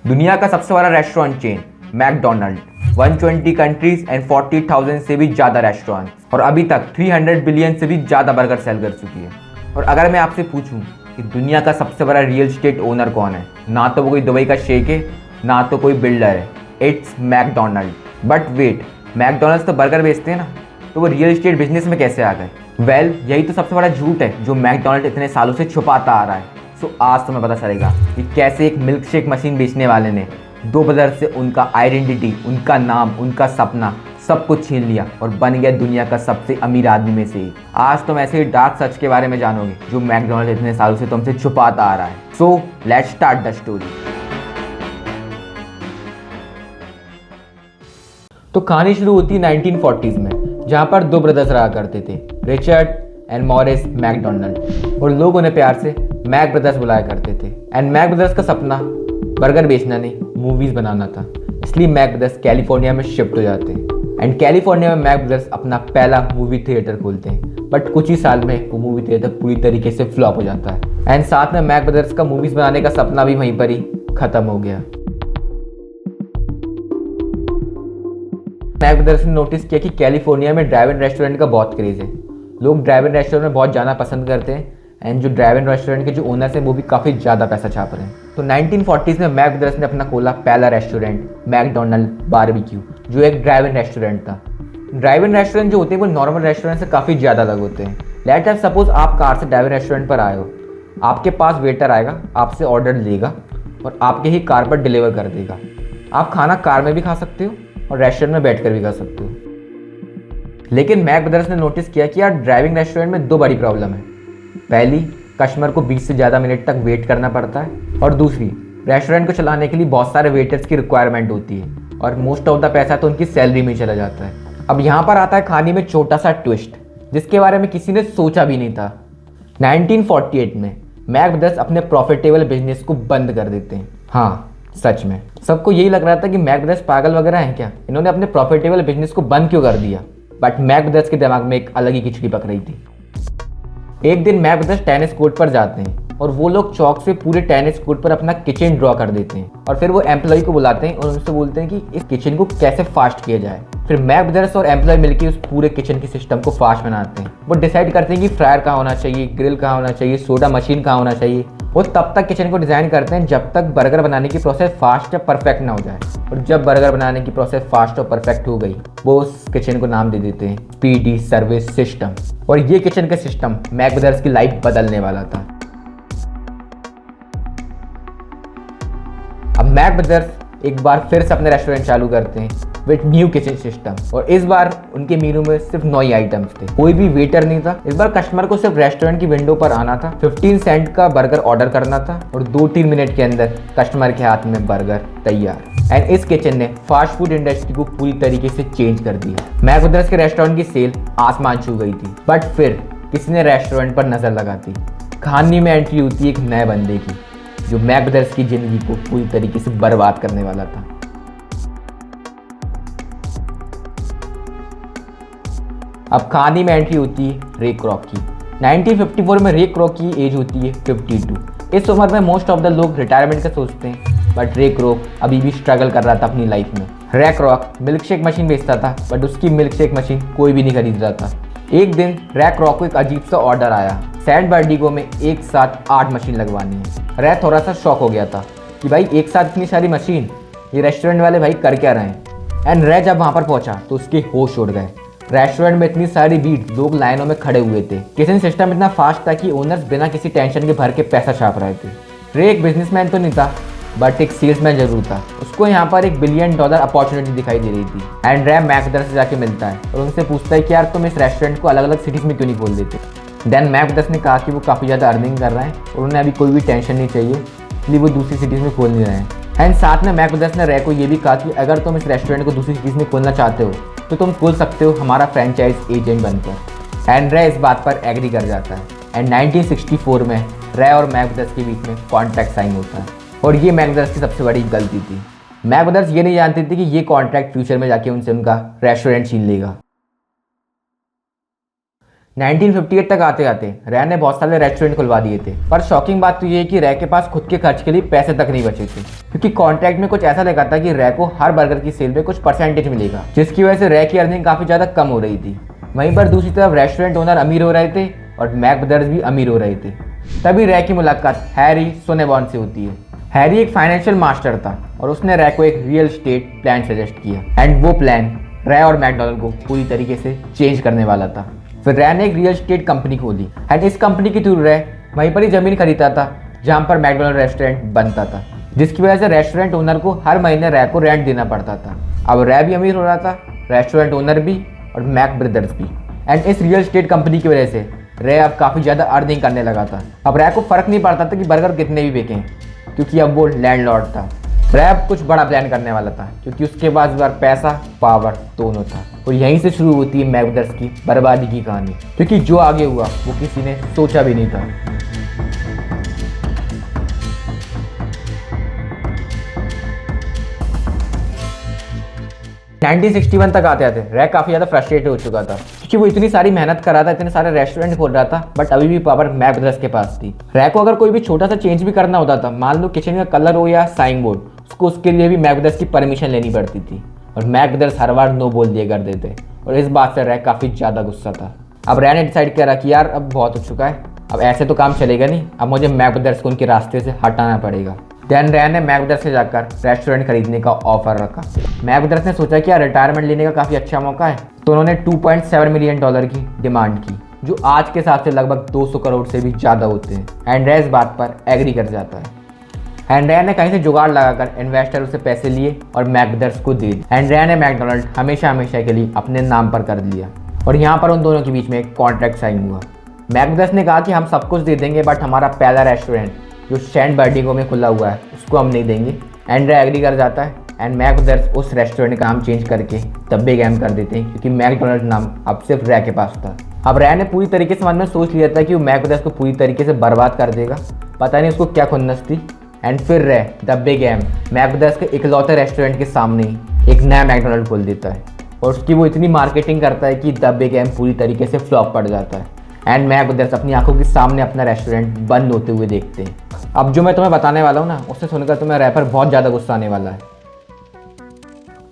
दुनिया का सबसे बड़ा restaurant chain McDonald, 120 countries and 40,000 से भी ज़्यादा रेस्टोरेंट और अभी तक 300 बिलियन से भी ज़्यादा बर्गर सेल कर चुकी है। और अगर मैं आपसे पूछूं कि दुनिया का सबसे बड़ा रियल एस्टेट ओनर कौन है, ना तो वो कोई दुबई का शेख है, ना तो कोई बिल्डर है, it's McDonald. But wait, McDonald's तो बर्गर बेचते हैं ना, तो वो रियल एस्टेट बिजनेस में कैसे आ गए? यही तो सबसे बड़ा झूठ है जो मैकडोनल्ड इतने सालों से छुपाता आ रहा है। सो आज तुम्हें पता चलेगा कि कैसे एक मिल्क शेक मशीन बेचने वाले ने दो ब्रदर से उनका आइडेंटिटी, उनका नाम, उनका सपना सब कुछ छीन लिया और बन गया दुनिया का सबसे अमीर आदमी में से एक। आज तुम ऐसे ही डार्क सच के बारे में जानोगे जो मैकडोनल्ड इतने सालों से तुमसे छुपाता आ रहा है। So let's start the story. तो कहानी शुरू होती है 1940s में, जहाँ पर दो ब्रदर्स रहा करते थे, रिचर्ड एंड मॉरिस मैकडोनल्ड, और लोग उन्हें प्यार से मैक ब्रदर्स बुलाया करते थे। एंड मैक ब्रदर्स का सपना बर्गर बेचना नहीं, मूवीज़ बनाना था। इसलिए मैक ब्रदर्स कैलिफोर्निया में शिफ्ट हो जाते हैं एंड कैलिफोर्निया में मैक ब्रदर्स अपना पहला मूवी थिएटर खोलते हैं। बट कुछ ही साल में वो मूवी थिएटर पूरी तरीके से फ्लॉप हो जाता है एंड साथ में मैक ब्रदर्स का मूवीज़ बनाने का सपना भी वहीं पर ही ख़त्म हो गया। मैक ब्रदर्स ने नोटिस किया कि कैलिफोर्निया में ड्राइव इन रेस्टोरेंट का बहुत क्रेज़ है। लोग ड्राइव इन रेस्टोरेंट में बहुत जाना पसंद करते हैं एंड जो ड्राइव इन रेस्टोरेंट के जो ओनर्स हैं वो भी काफ़ी ज़्यादा पैसा छाप रहे हैं। तो 1940s में मैक ब्रदर्स ने अपना खोला पहला रेस्टोरेंट, मैकडोनल्ड बारबेक्यू, जो एक ड्राइव इन रेस्टोरेंट था। ड्राइव इन रेस्टोरेंट जो होते हैं वो नॉर्मल रेस्टोरेंट से काफ़ी ज़्यादा अलग होते हैं। लेट अस सपोज आप कार से ड्राइव इन रेस्टोरेंट पर आए हो, आपके पास वेटर आएगा, आपसे ऑर्डर लेगा और आपके ही कार पर डिलीवर कर देगा। आप खाना कार में भी खा सकते हो और रेस्टोरेंट में बैठकर भी खा सकते हो। लेकिन मैक ब्रदर्स ने नोटिस किया कि यार ड्राइविंग रेस्टोरेंट में दो बड़ी प्रॉब्लम है। पहली, कस्टमर को 20 से ज़्यादा मिनट तक वेट करना पड़ता है, और दूसरी, रेस्टोरेंट को चलाने के लिए बहुत सारे वेटर्स की रिक्वायरमेंट होती है और मोस्ट ऑफ द पैसा तो उनकी सैलरी में चला जाता है। अब यहाँ पर आता है कहानी में छोटा सा ट्विस्ट, जिसके बारे में किसी ने सोचा भी नहीं था। 1948 में मैक ब्रदर्स अपने प्रॉफिटेबल बिजनेस को बंद कर देते हैं। हाँ, सच में सबको यही लग रहा था कि मैक ब्रदर्स पागल वगैरह हैं क्या, इन्होंने अपने प्रॉफिटेबल बिजनेस को बंद क्यों कर दिया। बट मैक ब्रदर्स के दिमाग में एक अलग ही खिचड़ी पक रही थी। एक दिन मैक ब्रदर्स टेनिस कोर्ट पर जाते हैं और वो लोग चौक से पूरे टेनिस कोर्ट पर अपना किचन ड्रॉ कर देते हैं और फिर वो एम्प्लॉय को बुलाते हैं और उनसे बोलते हैं कि इस किचन को कैसे फास्ट किया जाए। फिर मैक ब्रदर्स और एम्प्लॉय मिलकर उस पूरे किचन के सिस्टम को फास्ट बनाते हैं। वो डिसाइड करते हैं कि फ्रायर कहाँ होना चाहिए, ग्रिल कहाँ होना चाहिए, सोडा मशीन कहाँ होना चाहिए। वो तब तक किचन को डिज़ाइन करते हैं जब तक बर्गर बनाने की प्रोसेस फास्ट या परफेक्ट ना हो जाए, और जब बर्गर बनाने की प्रोसेस फास्ट और परफेक्ट हो गई, वो उस किचन को नाम दे देते हैं पीडी सर्विस सिस्टम। और ये किचन का सिस्टम मैक ब्रदर्स की लाइफ बदलने वाला था। अब मैक ब्रदर्स एक बार फिर से अपने रेस्टोरेंट चालू करते हैं विद न्यू किचन सिस्टम, और इस बार उनके मेनू में सिर्फ 9 ही आइटम्स थे। कोई भी वेटर नहीं था। इस बार कस्टमर को सिर्फ रेस्टोरेंट की विंडो पर आना था, 15 सेंट का बर्गर ऑर्डर करना था और 2-3 मिनट के अंदर कस्टमर के हाथ में बर्गर तैयार। एंड इस किचन ने फास्ट फूड इंडस्ट्री को पूरी तरीके से चेंज कर दिया। मैक ब्रदर्स के रेस्टोरेंट की सेल आसमान छू गई थी। बट फिर किसी ने रेस्टोरेंट पर नजर लगाती। कहानी में एंट्री होती है एक नए बंदे की, जो मैक ब्रदर्स की जिंदगी को पूरी तरीके से बर्बाद करने वाला था। अब कहानी में एंट्री होती है रे क्रॉक की। 1954 में रे क्रॉक की एज होती है 52। इस उम्र में मोस्ट ऑफ द लोग रिटायरमेंट का सोचते हैं, बट रे क्रॉक अभी भी स्ट्रगल कर रहा था अपनी लाइफ में। रे क्रॉक मिल्क शेक मशीन बेचता था, बट उसकी मिल्क शेक मशीन कोई भी नहीं खरीद रहा था। एक दिन रे क्रॉक को एक अजीब सा ऑर्डर आया, सैन बर्डिगो में एक साथ 8 मशीन लगवानी है। रे थोड़ा सा शॉक हो गया था कि भाई एक साथ इतनी सारी मशीन, ये रेस्टोरेंट वाले भाई कर क्या रहे हैं। एंड रे जब वहाँ पर पहुँचा तो उसके होश उड़ गए। रेस्टोरेंट में इतनी सारी भीड़, लोग लाइनों में खड़े हुए थे। किचन सिस्टम इतना फास्ट था कि ओनर्स बिना किसी टेंशन के भर के पैसा छाप रहे थे। रे एक बिजनेसमैन तो नहीं था, बट एक सेल्समैन जरूर था। उसको यहाँ पर $1 बिलियन अपॉर्चुनिटी दिखाई दे रही थी। एंड रे मैक ब्रदर्स से जाके मिलता है और उनसे पूछता है कि यार तुम इस रेस्टोरेंट को अलग अलग सिटीज़ में क्यों नहीं खोल देते। देन मैक ब्रदर्स ने कहा कि वो काफ़ी ज़्यादा अर्निंग कर रहे हैं और उन्हें अभी कोई भी टेंशन नहीं चाहिए, इसलिए वो दूसरी सिटीज़ में खोल नहीं रहे हैं। एंड साथ में मैक ब्रदर्स ने रे को ये भी कहा कि अगर तुम इस रेस्टोरेंट को दूसरी सिटीज़ में खोलना चाहते हो तो तुम खोल सकते हो हमारा फ्रेंचाइज एजेंट बनकर। एंड रे इस बात पर एग्री कर जाता है। एंड 1964 में रे और मैक ब्रदर्स के बीच में कॉन्ट्रैक्ट साइन होता है, और ये मैक ब्रदर्स की सबसे बड़ी गलती थी। मैक ब्रदर्स ये नहीं जानते थे कि ये कॉन्ट्रैक्ट फ्यूचर में जाके उनसे उनका रेस्टोरेंट छीन लेगा। 1958 तक आते आते रैन ने बहुत सारे रेस्टोरेंट खुलवा दिए थे, पर शॉकिंग बात तो ये है कि रै के पास खुद के खर्च के लिए पैसे तक नहीं बचे थे, क्योंकि कॉन्ट्रैक्ट में कुछ ऐसा लिखा था कि रै को हर बर्गर की सेल में कुछ परसेंटेज मिलेगा, जिसकी वजह से रै की अर्निंग काफी ज्यादा कम हो रही थी। वहीं पर दूसरी तरफ रेस्टोरेंट ओनर अमीर हो रहे थे और मैक ब्रदर्स भी अमीर हो रहे थे। तभी रै की मुलाकात हैरी सोनेबॉर्न से होती है। हैरी एक फाइनेंशियल मास्टर था और उसने रै को एक रियल एस्टेट प्लान सजेस्ट किया, एंड वो प्लान रै और मैकडोनल्ड को पूरी तरीके से चेंज करने वाला था। फिर रै ने एक रियल एस्टेट कंपनी खोली एंड इस कंपनी के थ्रू रै वहीं पर ही जमीन खरीदता था जहां पर मैकडोनल्ड रेस्टोरेंट बनता था, जिसकी वजह से रेस्टोरेंट ओनर को हर महीने रै को रेंट देना पड़ता था। अब रै भी अमीर हो रहा था, रेस्टोरेंट ओनर भी और मैक ब्रदर्स भी। एंड इस रियल एस्टेट कंपनी की वजह से रै अब काफ़ी ज़्यादा अर्निंग करने लगा था। अब रै को फ़र्क नहीं पड़ता था कि बर्गर कितने भी बिकें, क्योंकि अब वो लैंडलॉर्ड था। रै अब कुछ बड़ा प्लान करने वाला था, क्योंकि उसके पास बार पैसा पावर दोनों था। और यहीं से शुरू होती है मैक ब्रदर्स की बर्बादी की कहानी, क्योंकि जो आगे हुआ वो किसी ने सोचा भी नहीं था। 1961 तक आते आते रै काफ़ी ज़्यादा फ्रस्ट्रेटेड हो चुका था, क्योंकि वो इतनी सारी मेहनत कर रहा था, इतने सारे रेस्टोरेंट खोल रहा था, बट अभी भी पावर मैक ब्रदर्स के पास थी। रै को अगर कोई भी छोटा सा चेंज भी करना होता था, मान लो किचन का कलर हो या साइन बोर्ड, उसके लिए भी मैक ब्रदर्स की परमिशन लेनी पड़ती थी, और मैक ब्रदर्स हर बार नो बोल दिया करते थे। और इस बात से रै काफ़ी ज़्यादा गुस्सा था। अब रै ने डिसाइड करा कि यार अब बहुत हो चुका है, अब ऐसे तो काम चलेगा नहीं, अब मुझे मैक ब्रदर्स को उनके रास्ते से हटाना पड़ेगा। देन रै ने मैक ब्रदर्स से जाकर रेस्टोरेंट खरीदने का ऑफर रखा। मैक ब्रदर्स ने सोचा कि यार रिटायरमेंट लेने का काफ़ी अच्छा मौका है, तो उन्होंने $2.7 मिलियन की डिमांड की, जो आज के हिसाब से लगभग 200 करोड़ से भी ज़्यादा होते हैं। एंड रै इस बात पर एग्री कर जाता है। एंड रै ने कहीं से जुगाड़ लगाकर इन्वेस्टर से पैसे लिए और मैक ब्रदर्स को दे दिए। एंड रै ने मैकडोनल्ड हमेशा हमेशा के लिए अपने नाम पर कर लिया, और यहाँ पर उन दोनों के बीच में एक कॉन्ट्रैक्ट साइन हुआ। मैक ब्रदर्स ने कहा कि हम सब कुछ दे देंगे, बट हमारा पहला रेस्टोरेंट जो सैन बर्डिगो में खुला हुआ है उसको हम नहीं देंगे। एंड रै एग्री कर जाता है, एंड मैक ब्रदर्स उस रेस्टोरेंट का नाम चेंज करके द बिग एम कर देते हैं, क्योंकि मैकडोनल्ड नाम अब सिर्फ रै के पास था। अब रै ने पूरी तरीके से मन में सोच लिया था कि वो मैक ब्रदर्स को पूरी तरीके से बर्बाद कर देगा, पता नहीं उसको क्या खुन्नस थी। एंड फिर Ray the big M Mac brothers के इकलौते रेस्टोरेंट के सामने ही एक नया मैकडोनल्ड खोल देता है, और उसकी वो इतनी मार्केटिंग करता है कि द बिग एम पूरी तरीके से फ्लॉप पड़ जाता है। एंड मैक ब्रदर्स अपनी आंखों के सामने अपना रेस्टोरेंट बंद होते हुए देखते हैं। अब जो मैं तुम्हें बताने वाला हूँ ना, उससे सुनकर तुम्हें रै पर बहुत ज़्यादा गुस्सा आने वाला है।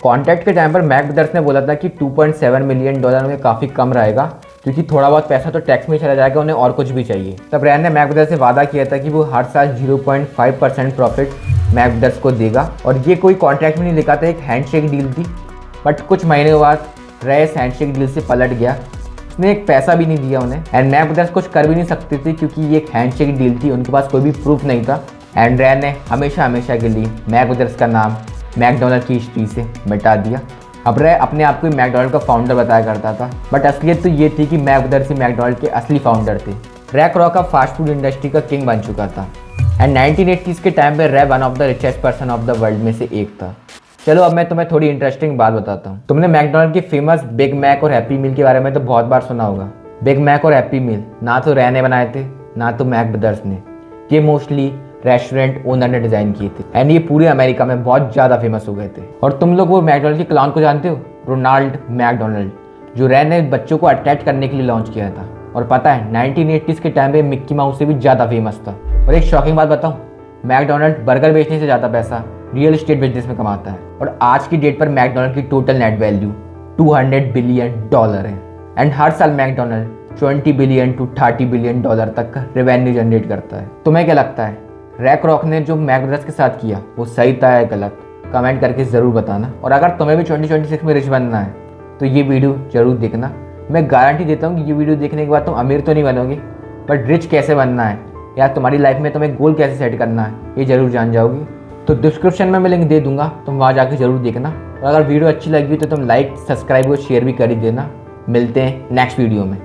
कॉन्ट्रैक्ट के टाइम पर मैक ब्रदर्स ने बोला था कि $2.7 मिलियन उन्हें काफ़ी कम रहेगा, क्योंकि थोड़ा बहुत पैसा तो टैक्स में चला जाएगा, उन्हें और कुछ भी चाहिए। तब रै ने मैक ब्रदर्स से वादा किया था कि वो हर साल 0.5% प्रॉफिट मैक ब्रदर्स को देगा, और ये कोई कॉन्ट्रैक्ट में नहीं लिखा था, एक हैंडशेक डील थी। बट कुछ महीने बाद रै इस हैंडशेक डील से पलट गया, उसने एक पैसा भी नहीं दिया उन्हें। एंड मैक ब्रदर्स कुछ कर भी नहीं सकते थे, क्योंकि ये एक हैंडशेक डील थी, उनके पास कोई भी प्रूफ नहीं था। एंड रै ने हमेशा हमेशा के लिए मैक ब्रदर्स का नाम मैकडोनल्ड की हिस्ट्री से मिटा दिया। अब रै अपने आप को मैकडोनल्ड का फाउंडर बताया करता था, बट असलियत तो ये थी कि मैक ब्रदर्स ही मैकडोनल्ड के असली फाउंडर थे। रै क्रॉक अब फास्ट फूड इंडस्ट्री का किंग बन चुका था, एंड 1980s के टाइम पे रै one of the richest person of the world में से एक था। चलो अब मैं तुम्हें थोड़ी इंटरेस्टिंग बात बताता हूँ। तुमने मैकडोनल्ड की फेमस बिग मैक और हैप्पी मील के बारे में तो बहुत बार सुना होगा। बिग मैक और हैप्पी मील ना तो रै ने बनाए थे, ना तो मैक ब्रदर्स ने, ये मोस्टली रेस्टोरेंट ओनर ने डिज़ाइन किए थे, एंड ये पूरे अमेरिका में बहुत ज़्यादा फेमस हो गए थे। और तुम लोग वो मैकडोनल्ड के क्लाउन को जानते हो, रोनाल्ड मैकडोनल्ड, जो रै ने बच्चों को अट्रैक्ट करने के लिए लॉन्च किया था। और पता है 1980s के टाइम पे मिक्की माउस से भी ज़्यादा फेमस था। और एक शॉकिंग बात बताऊँ, मैकडोनल्ड बर्गर बेचने से ज़्यादा पैसा रियल एस्टेट बिजनेस में कमाता है, और आज की डेट पर मैकडोनल्ड की टोटल नेट वैल्यू $200 बिलियन है। एंड हर साल मैकडोनल्ड 20 बिलियन to 30 बिलियन तक का रेवेन्यू जनरेट करता है। तुम्हें क्या लगता है रै क्रॉक ने जो मैक ब्रदर्स के साथ किया वो सही था या गलत? कमेंट करके ज़रूर बताना। और अगर तुम्हें भी 2026 में रिच बनना है तो ये वीडियो जरूर देखना। मैं गारंटी देता हूँ कि ये वीडियो देखने के बाद तुम अमीर तो नहीं बनोगे, बट रिच कैसे बनना है या तुम्हारी लाइफ में तुम्हें गोल कैसे सेट करना है ये जरूर जान जाओगे। तो डिस्क्रिप्शन में मैं लिंक दे दूंगा, तुम वहाँ जाके जरूर देखना। और अगर वीडियो अच्छी लगी तो तुम लाइक, सब्सक्राइब और शेयर भी कर ही देना। मिलते हैं नेक्स्ट वीडियो में।